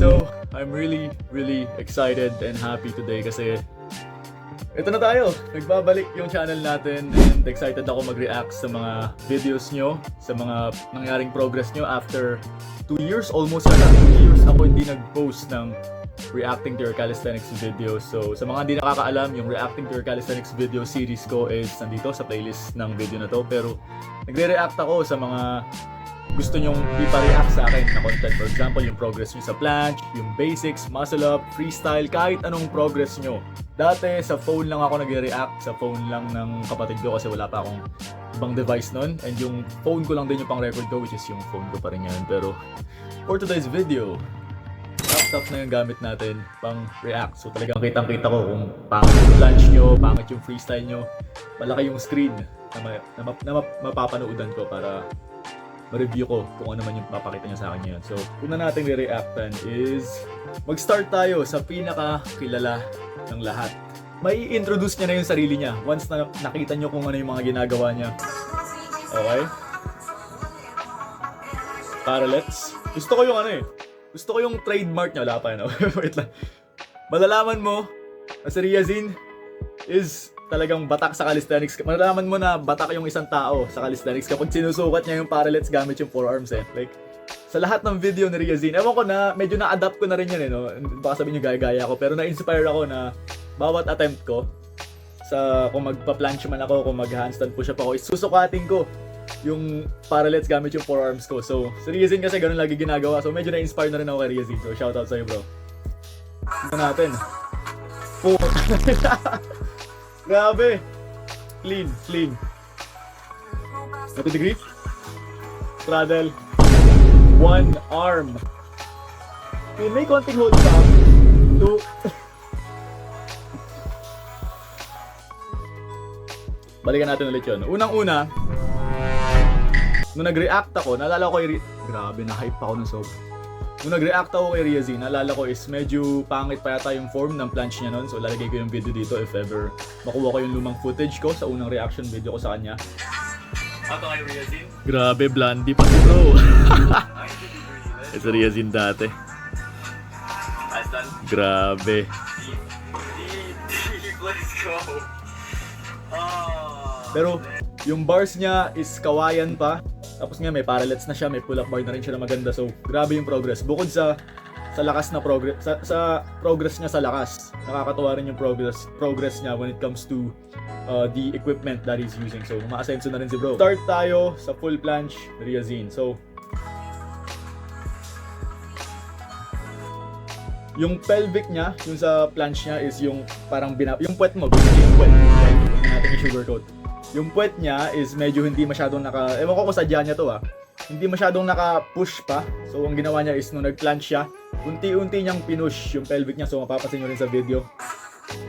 So, I'm really excited and happy today kasi ito na tayo! Nagbabalik yung channel natin and excited ako mag-react sa mga videos nyo, sa mga nangyaring progress nyo after 2 years, almost yata 2 years ako hindi nag-post ng reacting to your calisthenics videos. So, sa mga hindi nakakaalam, yung reacting to your calisthenics video series ko is nandito sa playlist ng video na to. Pero, nagre-react ako sa mga gusto nyong ipa-react sa akin na content. For example, yung progress nyo sa planche, yung basics, muscle up, freestyle, kahit anong progress nyo. Dati, sa phone lang ako nagre-react, sa phone lang ng kapatid ko kasi wala pa akong ibang device nun. And yung phone ko lang din yung pang record ko, which is yung phone ko pa rin yan. Pero, for today's video, laptop na yung gamit natin pang react. So talagang kitang-kita ko kung pangit yung planche nyo, pangit yung freestyle nyo, malaki yung screen na mapapanoodan ko para ma-review ko kung ano man yung papakita niya sa akin ngayon. So, una natin re-reactan is mag-start tayo sa pinaka-kilala ng lahat. May introduce niya na yung sarili niya once na nakita nyo kung ano yung mga ginagawa niya. Okay? Parallels. Gusto ko yung ano eh. Gusto ko yung trademark niya. Wala pa yun. Wait lang. Malalaman mo na si Riazin is talagang batak sa calisthenics. Malalaman mo na batak yung isang tao sa calisthenics kapag sinusukat niya yung parallels gamit yung forearms eh. Like, sa lahat ng video ni Riazin, ewan ko na, medyo na-adapt ko na rin yan eh, no? Baka sabihin nyo gaya-gaya ko, pero na-inspire ako na bawat attempt ko sa kung magpa-planche man ako, kung mag-handstand push-up ako, susukatin ko yung parallels gamit yung forearms ko. So, si Riazin kasi ganun lagi ginagawa. So, medyo na-inspire na rin ako kay Riazin. So, shoutout sa'yo bro. Ito natin. 4. Grabe! Clean. 90 degree. Straddle. One arm. Okay, may konting hold pa. 2. Balikan natin ulit yun. Unang-una, nung nag-react ako, naalala ko grabe, na-hype ako ng sob. Nung nag-react ako kay Riazin, naalala ko is medyo pangit pa yata yung form ng planche niya nun. So lalagay ko yung video dito if ever makuha ko yung lumang footage ko sa unang reaction video ko sa kanya. Ato kay Riazin? Grabe, blondie pa si bro. Ito Riazin dati. Grabe. Let's go. Pero yung bars niya is kawayan pa. Tapos nga may parallels na siya, may pull-up bar na rin siya na maganda. So, grabe yung progress. Bukod sa lakas na progress, sa progress niya sa lakas, nakakatuwa rin yung progress niya when it comes to the equipment that he's using. So, ma-asenso na rin si bro. Start tayo sa full planche Riazin. So, yung pelvic niya, yung sa planche niya is yung parang yung puwet mo, basically yung puwet. Hindi natin yung sugarcoat. Yung puwet niya is medyo hindi masyadong ewan ko kung sadya niya to hindi masyadong naka-push pa. So ang ginawa niya is nung nag-planche siya, unti-unti niyang pinush yung pelvic niya. So mapapansin nyo rin sa video,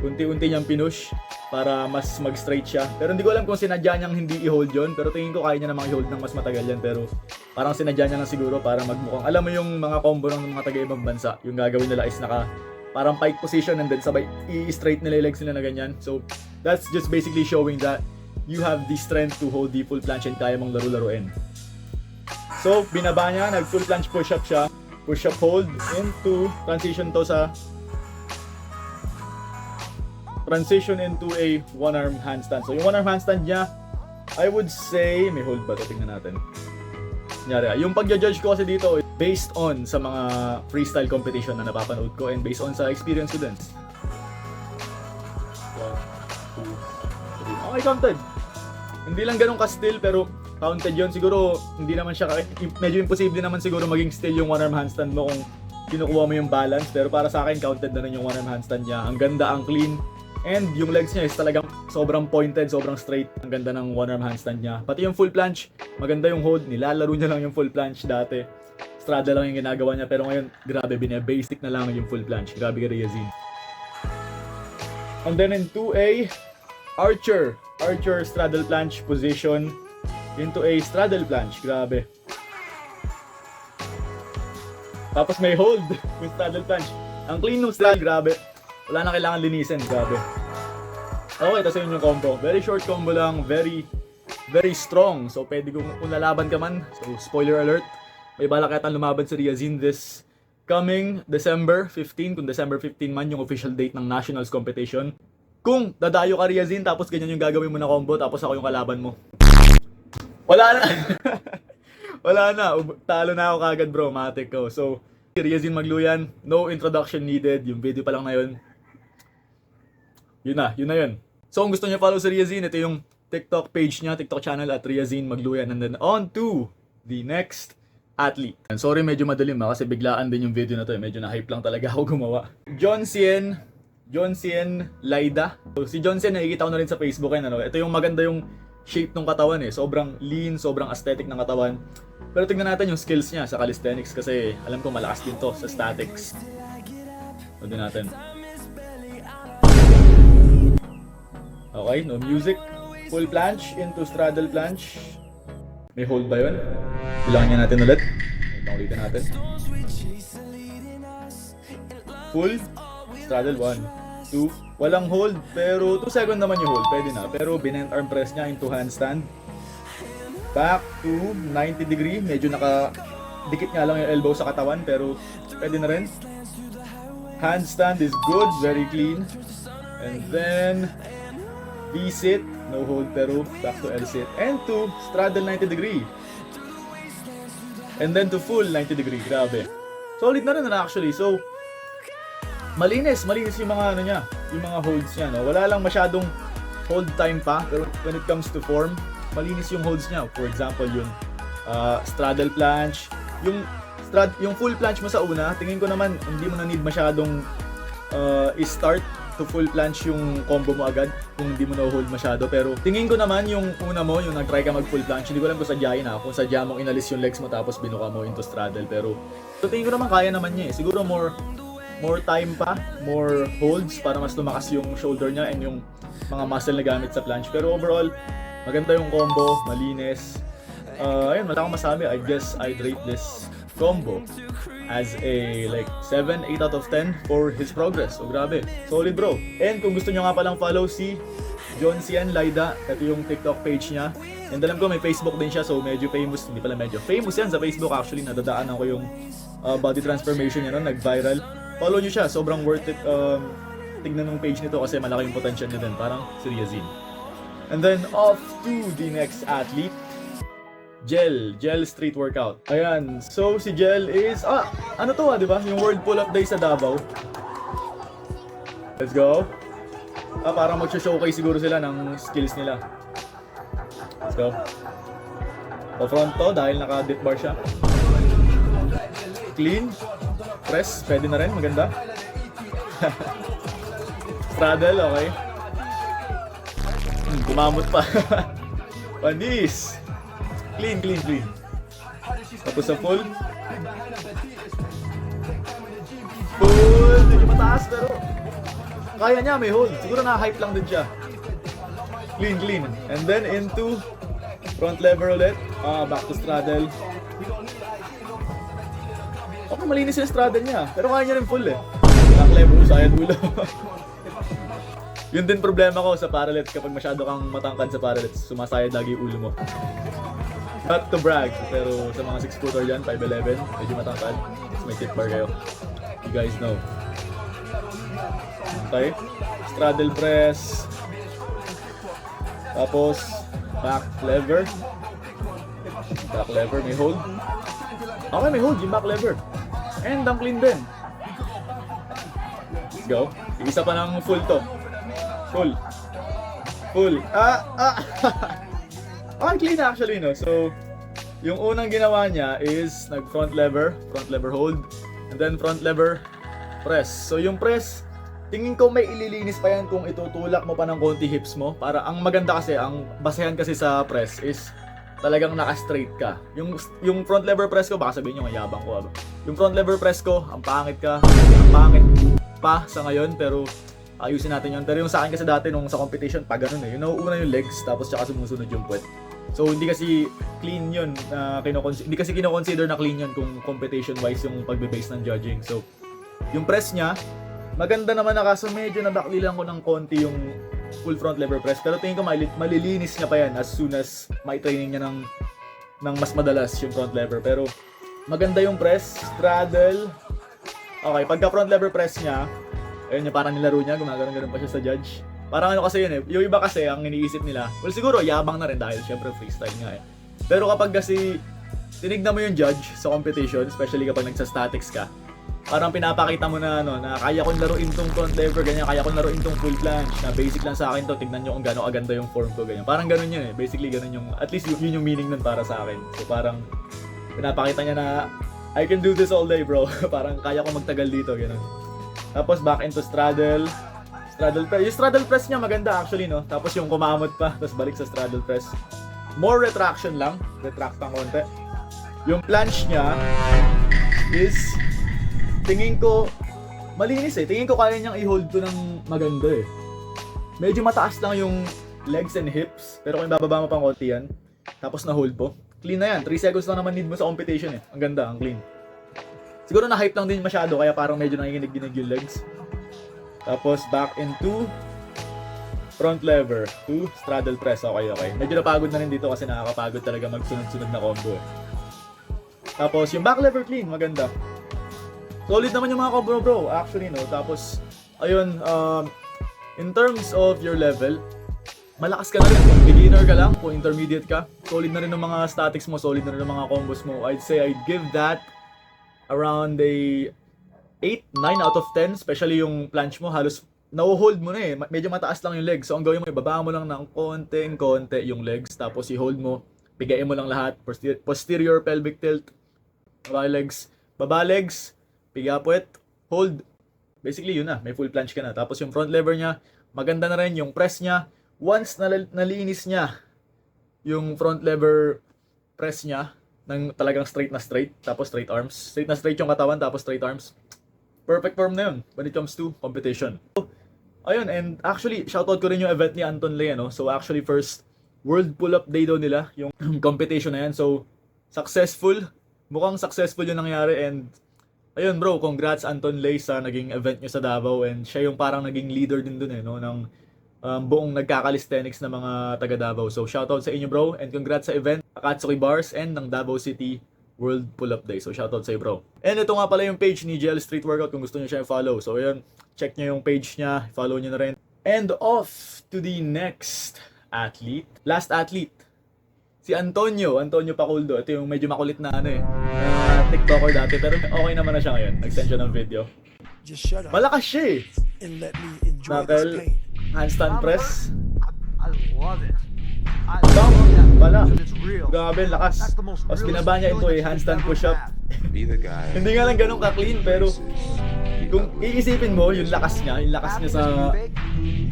unti-unti niyang pinush para mas mag-straight siya. Pero hindi ko alam kung sinadya niyang hindi i-hold yon. Pero tingin ko kaya niya namang i-hold ng mas matagal yan. Pero parang sinadya niya lang siguro para magmukhang, alam mo yung mga combo ng mga taga-ibang bansa, yung gagawin nila is parang pike position and then sabay i-straight nila yung legs nila na ganyan. So that's just basically showing that you have the strength to hold the full planche and kaya mong laro-laruin. So, binaba niya, nag-full planche push-up siya. Push-up hold into transition into a one-arm handstand. So, yung one-arm handstand niya, I would say, may hold ba ito? Tingnan natin. Yung pag-judge ko kasi dito, based on sa mga freestyle competition na napapanood ko and based on sa experience ko din. 1, 2, 3. Okay, counted. Hindi lang ganun ka-still pero counted yon. Siguro hindi naman siya medyo imposible naman siguro maging still yung one arm handstand mo kung kinukuha mo yung balance, pero para sa akin counted na rin yung one arm handstand niya. Ang ganda, ang clean, and yung legs niya is talagang sobrang pointed, sobrang straight. Ang ganda ng one arm handstand niya. Pati yung full planche, maganda yung hold. Nilalaro niya lang yung full planche dati. Straddle lang yung ginagawa niya, pero ngayon grabe, basic na lang yung full planche. Grabe ka Riazin. And then in 2A, Archer straddle planche position into a straddle planche. Grabe. Tapos may hold yung straddle planche. Ang clean ng straddle, grabe. Wala na kailangan linisin, grabe. Okay, tapos yun yung combo. Very short combo lang, very strong. So pwede kung lalaban ka man. So spoiler alert, may balak yata lumaban si Riazin this coming December 15, kung December 15 man yung official date ng Nationals competition. Kung dadayo ka Riazin, tapos ganyan yung gagawin mo na combo, tapos ako yung kalaban mo. Wala na. Wala na. Talo na ako kagad bro, matik ko. So, Riazin Magluyan, no introduction needed. Yung video pa lang na yun. Yun na yun. So kung gusto niyo follow si Riazin, ito yung TikTok page niya, TikTok channel at Riazin Magluyan. And then on to the next athlete. And sorry medyo madilim kasi biglaan din yung video na to. Medyo na-hype lang talaga ako gumawa. John Cien Laida. So, si John Cien nakikita ko na rin sa Facebook. Ito yung maganda yung shape ng katawan eh. Sobrang lean, sobrang aesthetic ng katawan. Pero tingnan natin yung skills niya sa calisthenics kasi alam ko malakas din to sa statics. Tignan natin. Okay, no music. Full planche into straddle planche. May hold ba yun? Bilangin natin ulit. Ulitin natin. Full straddle 1, 2. Walang hold pero 2 second naman yung hold. Pwede na. Pero binent arm press niya into handstand. Back to 90 degree. Medyo nakadikit nga lang yung elbow sa katawan pero pwede na rin. Handstand is good. Very clean. And then V-sit. No hold pero back to L-sit. And to straddle 90 degree. And then to full 90 degree. Grabe. Solid na rin actually. So, malinis yung mga niya, yung mga holds niya, no? Wala lang masyadong hold time pa, pero when it comes to form, malinis yung holds niya. For example, yung straddle planche, yung full planche mo sa una, tingin ko naman hindi mo na need masyadong i-start to full planche yung combo mo agad kung hindi mo na-hold masyado. Pero tingin ko naman yung una mo, yung nag-try ka mag full planche, hindi ko alam kung sadyain kung sadya mong inalis yung legs mo tapos binuka mo into straddle. Pero so tingin ko naman kaya naman niya eh. Siguro more time pa, more holds para mas lumakas yung shoulder niya and yung mga muscle na gamit sa planche. Pero overall, maganda yung combo, malinis. Ayun, wala akong masabi. I guess I'd rate this combo as a like 7, 8 out of 10 for his progress. So grabe, solid bro. And kung gusto nyo nga palang follow si John Cien Laida, ito yung TikTok page niya. And alam ko may Facebook din siya, so medyo famous, hindi pala medyo famous yan sa Facebook actually. Nadadaanan ko yung body transformation niya nun, nag-viral. Follow nyo siya, sobrang worth it tignan ng page nito kasi malaking potential niya din, parang si Riazin. And then off to the next athlete, Jel Street Workout. Ayan, so si Jel is, ano to di ba? Yung World Pull-Up Day sa Davao. Let's go. Parang mag-showcase siguro sila ng skills nila. Let's go. Pa-front to dahil naka-dip bar siya. Clean. Press, pwede na rin, maganda. Straddle, okay. Gumamot pa. Panis. Clean. Tapos sa full. Medyo mataas pero kaya niya, may hold. Siguro na-hype lang din siya. Clean. And then into front lever ulit. Back to straddle. Okay, malinis yung straddle niya. Pero kaya niya rin full eh. Back lever, sayad ulo. Yun din problema ko sa parallels. Kapag masyado kang matangkad sa parallels, sumasayad lagi yung ulo mo. Not to brag, pero sa mga 6-footer dyan, 5'11", medyo matangkad. Tapos may tip bar kayo. You guys know. Okay. Straddle press. Tapos, back lever. Back lever, may hold. Okay, may hold yung back lever. And ang clean din. Let's go. Isa pa ng full to. Full. Ang clean actually, no? So, yung unang ginawa niya is nag-front lever hold, and then front lever press. So, yung press, tingin ko may ililinis pa yan kung itutulak mo pa ng konti hips mo. Para ang maganda kasi, ang basehan kasi sa press is talagang naka-straight ka. Yung front lever press ko, baka sabihin nyo, yabang ko. Yung front lever press ko, ang pangit pa sa ngayon, pero ayusin natin yun. Pero yung sa akin kasi dati nung sa competition, pag ganun eh. Yung nauuna yung legs, tapos tsaka sumusunod yung puwet. So hindi kasi clean yun, hindi kasi kino-consider na clean yun kung competition-wise yung pagbe-base ng judging. So, yung press niya, maganda naman na kaso medyo nabaklilan ko ng konti yung full front lever press. Pero tingin ko malilinis niya pa yan as soon as may training niya ng mas madalas yung front lever. Pero maganda yung press, straddle, Okay, pagka front lever press niya, ayun yung parang nilaro niya, gumagano'n-ganon pa siya sa judge. Parang ano kasi yun eh, yung iba kasi ang iniisip nila, well siguro yabang na rin dahil syempre freestyle nga eh. Pero kapag kasi tinignan mo yung judge sa competition, especially kapag nagsa-statics ka, parang pinapakita mo na ano, na kaya kong laruin tong front lever, ganyan, kaya kong laruin tong full planche, na basic lang sa akin to, tignan nyo kung gano'ng aganda yung form ko, ganyan. Parang gano'n yun eh, basically gano'n yung, at least yun yung meaning nun para sa akin. So parang pinapakita niya na, I can do this all day bro, parang kaya ko magtagal dito, gano'n. Tapos back into straddle press. Yung straddle press niya maganda actually, no? Tapos yung kumamot pa, tapos balik sa straddle press. More retraction lang, retract pang konti. Yung planche niya is, tingin ko, malinis eh. Tingin ko kaya niyang i-hold to ng maganda eh. Medyo mataas lang yung legs and hips, pero kung bababa mo pang konti yan, tapos na-hold po, clean na yan. 3 seconds lang naman need mo sa competition eh. Ang ganda, ang clean. Siguro na-hype lang din masyado, kaya parang medyo nanginginig-ginig yung legs. Tapos back into front lever to straddle press. Okay. Medyo napagod na rin dito kasi nakakapagod talaga magsunod-sunod na combo eh. Tapos yung back lever clean, maganda. Solid naman yung mga combo bro, actually no. Tapos ayun, in terms of your level, malakas ka na rin. Kung beginner ka lang, kung intermediate ka, solid na rin ng mga statics mo, solid na rin ng mga combos mo. I'd say I'd give that around a 8, 9 out of 10, especially yung planche mo, halos na-hold mo na eh. Medyo mataas lang yung legs. So ang gawin mo, ibaba mo lang ng konti yung legs, tapos i-hold mo, pigain mo lang lahat, posterior pelvic tilt, baba legs, piga puwet, hold. Basically yun na, may full planche ka na. Tapos yung front lever niya, maganda na rin yung press niya. Once nalinis niya yung front lever press niya, ng talagang straight na straight, tapos straight arms. Straight na straight yung katawan, tapos straight arms. Perfect form na yun when it comes to competition. So, ayun, and actually, shoutout ko rin yung event ni Anton Lay, no? So actually, first World Pull-Up Day daw nila, yung competition na yan. So, successful. Mukhang successful yung nangyari, and ayun bro, congrats Anton Lay sa naging event nyo sa Davao, and siya yung parang naging leader din dun eh, no? Ng buong nagkakalisthenics na mga taga Davao. So, shoutout sa inyo bro, and congrats sa event, Akatsuki Bars, and ng Davao City World Pull-Up Day. So, shoutout sa'yo bro. And ito nga pala yung page ni GL Street Workout kung gusto nyo siya i-follow. So, ayun, check nyo yung page niya, follow nyo na rin. And off to the next athlete. Last athlete. Si Antonio Paculdo. Ito yung medyo makulit na ano eh, TikToker dati. Pero okay naman na siya ngayon. Nag-send siya ng video. Malakas siya eh. Knuckle, handstand press. I love it. Bang! Pala. Grabe, lakas. Tapos binaba niya ito eh, handstand push-up. Hindi nga lang ganun ka-clean, pero kung iisipin mo, yung lakas niya sa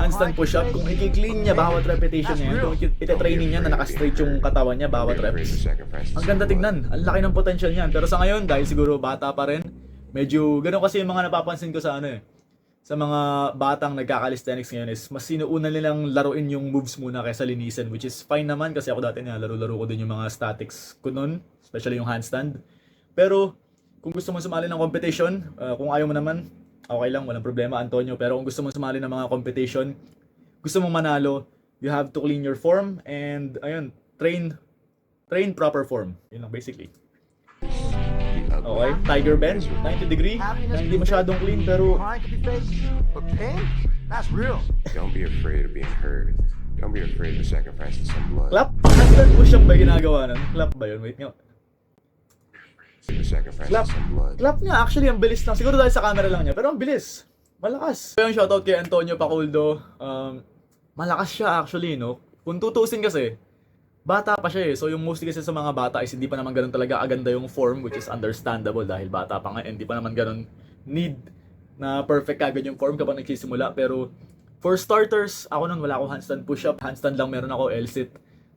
handstand push-up, kung i-clean niya bawat repetition niya, kung ite-training niya na naka-straight yung katawan niya bawat reps, ang ganda tignan. Ang laki ng potential niyan. Pero sa ngayon, dahil siguro bata pa rin, medyo ganun kasi yung mga napapansin ko sa ano eh, sa mga batang nagkakalisthenics ngayon is mas sinuuna nilang laruin yung moves muna kaysa linisin, which is fine naman kasi ako dati laro-laro ko din yung mga statics ko nun, especially yung handstand. Pero kung gusto mo sumali ng competition, kung ayaw mo naman, okay lang, walang problema Antonio. Pero kung gusto mo sumali ng mga competition, gusto mong manalo, you have to clean your form and ayun, train proper form. Yun lang basically. Okay, Tiger Bend, 90 degree, na hindi masyadong clean pero Don't be afraid of being hurt. Don't be afraid of sacrificing some blood. clap. Handstand push-up ba ginagawa nun? Clap ba yun? Wait nga. Clap. Clap niya actually ang bilis lang. Siguro dahil sa camera lang niya, pero ang bilis. Malakas. So yung shoutout kay Antonio Paculdo, malakas siya actually, no? Kung tutusin kasi, bata pa siya eh. So yung mostly kasi sa mga bata is hindi pa naman ganun talaga aganda yung form, which is understandable dahil bata pa nga, hindi pa naman ganun need na perfect agad yung form kapag nagsisimula. Pero for starters, ako nun wala akong handstand push-up. Handstand lang meron ako, L-sit.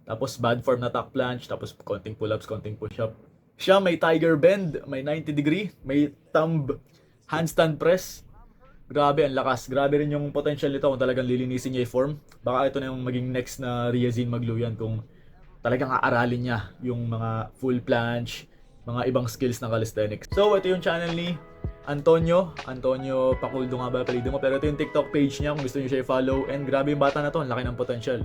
Tapos bad form na tuck planche, tapos konting pull-ups, konting push-up. Siya may Tiger Bend, may 90 degree, may thumb handstand press. Grabe, ang lakas. Grabe rin yung potential nito kung talagang lilinisin niya yung form. Baka ito na yung maging next na Riazine Magluyan kung talagang aaralin niya yung mga full planche, mga ibang skills ng calisthenics. So, ito yung channel ni Antonio Paculdo nga ba palido mo. Pero ito yung TikTok page niya kung gusto niyo siya i-follow. And grabe yung bata na to, ang laki ng potential.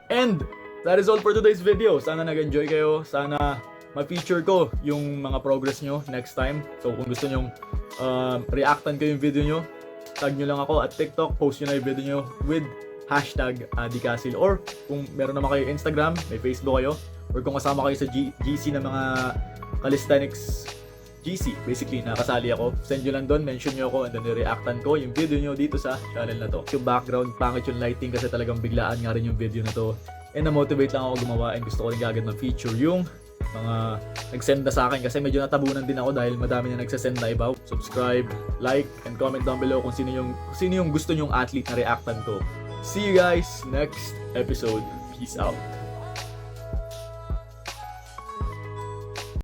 And that is all for today's video. Sana nag-enjoy kayo. Sana ma-feature ko yung mga progress nyo next time. So kung gusto nyong reactan ko yung video nyo, tag nyo lang ako at TikTok, post nyo na yung video nyo with hashtag Dikasil. Or kung meron naman kayo Instagram, may Facebook kayo, or kung kasama kayo sa GC na mga calisthenics GC, basically nakasali ako, send nyo lang doon, mention nyo ako, and then reactan ko yung video nyo dito sa channel na to. Yung background, pangit yung lighting kasi talagang biglaan nga rin yung video na to, and na-motivate lang ako gumawa, and gusto ko rin agad ma-feature yung mga nag-send na sa akin kasi medyo natabunan din ako dahil madami na nagsasend na iba. Subscribe, like, and comment down below kung sino yung gusto nyong athlete na reactan ko. See you guys next episode. Peace out.